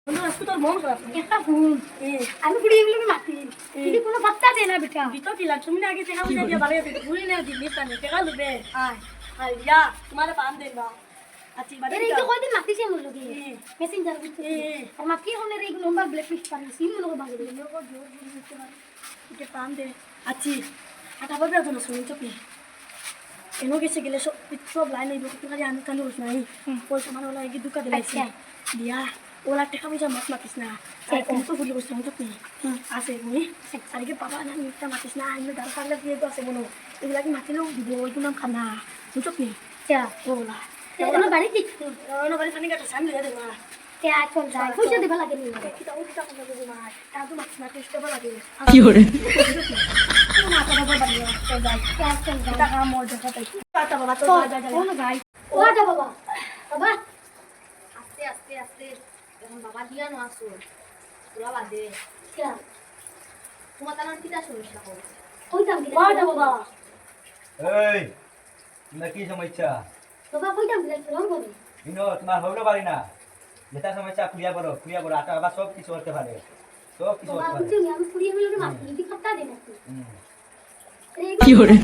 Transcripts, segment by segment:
তোর মন খারাপ একটা ভুল আমি বুড়ি এগুলো মাতি যদি কোনো পাত্তা দেয় না বেটা বিতো দিলা তুমি আগে টাকা পয়সা দিয়ে ভালো আছে ভুলি না দিন নিস্তা নে টাকা লুবে আর ইয়া তোমার পান দেন না আচ্ছা বাড়ি এই তো কয়দিন মাতিছে আমার লগে মেসেঞ্জার করতে আর মাতি হলে এই নম্বর ব্ল্যাক লিস্ট পারে সিম লগে বাগে দিল জোর জোর করতে পারে এটা পান দে আচ্ছা আটা বাবা তো শুনি চপি এনো গেছে গেলে সব লাইন এই লোক তুমি আনতে কানে বস নাই পয়সা মানে ওলা কি দুকা দিলাইছে দিয়া ওলা টাকা পয়সা মাছ মাতিস না আমি তো ভুলে বসে আমি চপি আছে তুমি আর কি বাবা না মিথ্যা মাতিস না আমি দাঁড় পাগলা দিয়ে তো আছে বলো এগুলা কি মাতিলেও দিব ওইটু নাম খানা তুমি চপি চা ওলা ওনা বাড়ি কি ওনা বাড়ি পানি কাটা সামনে দে না কে এখন যায় পয়সা দিবা লাগে নি কিটা ও কিটা কোন লাগে না তা তো মাছ না টেস্ট করা লাগে কি করে না তা বাবা বাড়ি তো যাই এখন যায় টাকা মোর দেখা তাই তা বাবা তো যা যা ওনা যাই ওয়া যা বাবা বাবা আস্তে আস্তে আস্তে যখন বাবা দিয়া নো আসো পুরা বাদে চা তোমার তার কিটা সমস্যা হবে কইতাম কি ওয়া যা বাবা এই তোমার কি সমস্যা বাবা কইতাম কি রং করে ইনো তোমার হইলো পারি না যেটা সমস্যা ক্লিয়ার করো আটা আবার সব কিছু করতে পারে সব কিছু বাবা করতে পারে বুঝছি আমি পুরি হইলো মাতি যদি পাত্তা দেয় না হুম। কি করে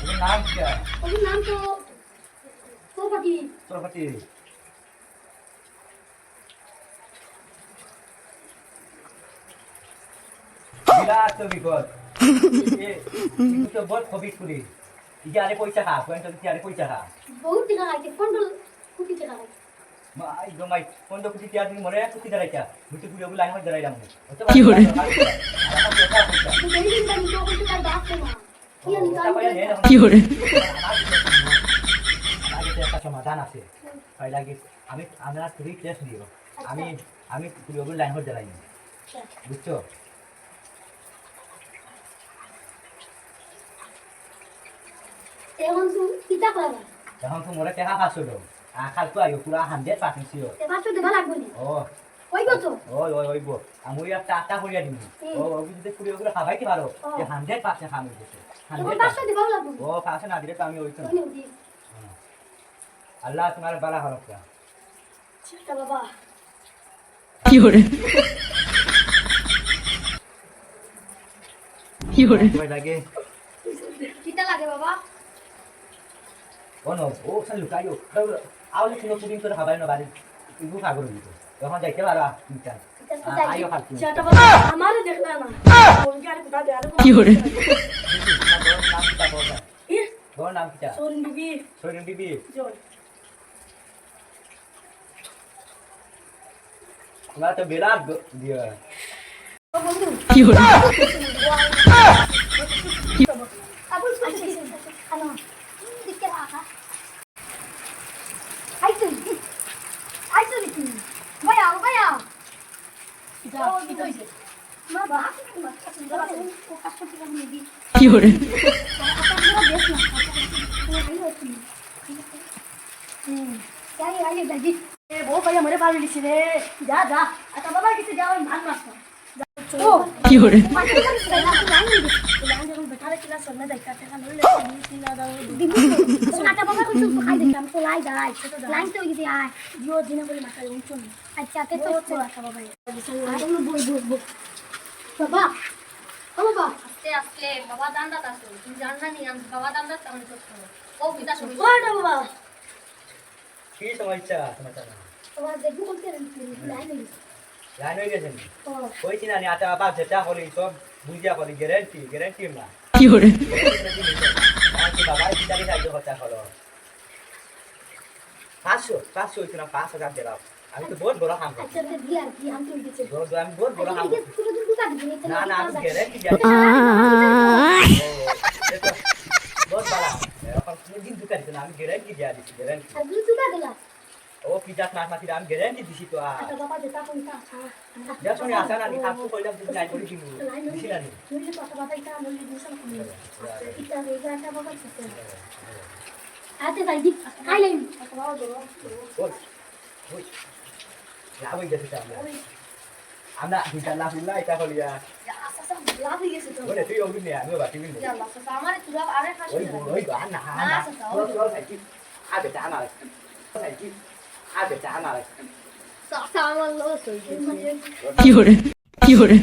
ওর নাম কি ওর নাম তো তোপাটি চরপতি বিরাট তো বিপদ কিন্তু তো বহুত খবিস করি ইয়ারে পয়সা খা কোন তো ইয়ারে পয়সা খা বহুত টাকা খাইছে কন্ট্রোল কুটি টাকা খাইছে মাই গমাই কোন তো কিছু তিয়ার দিন মরে কুতি দাঁড়াইছা বুঝতে পুরো লাইন হয়ে দাঁড়াইলাম কি করে? এই দিন আমি তো কইতে পারবা আছে না কি আমি কাল কি করে একটা সমাধান আছে তাই লাগে আমি আমরা ফ্রি টেস্ট দিব আমি আমি পুরো লাইন হয়ে দাঁড়াই বুঝছো এখন তুই কিতা করবা এখন তো মরে টেকা খাসলো খাল তো আইও পুরা 100% ছিল এবার তো দেবা লাগবে নি ও ওই কত ওই গো আমি আর টাটা করিয়া দিম ও যদি পুরো পুরো খাবাই কি পারো যে 100% খামু দিছে এবার 500 দেবা লাগবে ও পাশে না দিলে তো আমি ওই তো ওই নি আল্লাহ তোমার বালা হরক সেটা বাবা কি করে কি করে ওই লাগে কিতা লাগে বাবা ও সালু কাইও আউলে কোনো পুডিং করে খাবাই না বাড়ি ইগু খাগর দিত তখন যাইতে পারা চিন্তা আইও খাচ্ছি সেটা বাবা আমারে দেখলা না কোন কি আর কোথা দে আর কি করে তোর নাম কি সোন বিবি সৈরন বিবি জয় তোমার তো বিরাট দিয়া ও বন্ধু কি করে আবুল কইছে আনো দিকে রাখা আইছো আইছো দিকে ভাইয়া ভাইয়া যা কি হইছে মা বাবা কি মা সুন্দর আছে ও কাজ করতে পারি নি কি করে আপনারা দেখ না এই হচ্ছে যাই আইলে দাদি এ বউ ভাই আমারে পার দিছি রে যা যা আটা বাবা কিছু যাও ধান মাছ ও কি করে পাঁচটা করে না লাইন দিবি লাইন যখন বেটারে কিলা সন্না দেখা টাকা নইলে কিলা দাও দিবি আটা বাবা কইছো খাই দেখলাম তো লাই যাই লাইন তো গেছে আয় জিও দিনা বলে মাথা উঁচু না আচ্ছা তে তো তো আটা বাবা আরে বল বাবা ও বাবা আস্তে আস্তে বাবা দান্দাত আসো তুমি জাননা নি আমি বাবা দান্দাত আমি তো ও কিটা সমস্যা ওটা বাবা কি সমস্যা তোমার তোমার দেখবো করতে লাইন দিবি লাইন হয়ে গেছে ও কইছি না আটা বাবা যেটা হলি সব বুঝিয়া হলি গ্যারান্টি না কি করে বাবা কিটাকে সাহায্য করতে হলো 500 হইতো না 5000 দিলাম আমি তো বহুত বড় কাম করছি আচ্ছা তে দিয়া কি আম তুই দিছে আমি বহুত বড় কাম এই যে পুরো দিন দুটা দিবি না না আমি গ্যারান্টি দিয়া বহুত ভালো এখন কোনদিন দুটা দিত না আমি গ্যারান্টি দিয়া দিছি গ্যারান্টি আর দুই দুটা দিলা ও পিজাত মাছ মাছি আমি গ্যারান্টি দিছি তো আটা বাবা যেটা কইতা যা শুনি আসা না নি কাকু কইলাম তুমি লাইন করে দিমু দিছি না নি নইলে তো আটা বাবা এটা নইলে দিছাল কই এটা রেগা আটা বাবা দিছে আতে যাই দি খাই লাইন আটা বাবা ধরো ওই ওই লাভ হয়ে গেছে আমরা হিসাব লাভ না এটা হলিয়া আচ্ছা লাভ হয়ে গেছে তো ওরে তুই ওগুন নে আমি বাকি বিন যা আল্লাহ আমার তুরা আরে খাসি ওই গা না না তোর সাইকি আবে তা আমার সাইকি আবে তা আমার চাচা আমার লস হয়েছে কি hore কি hore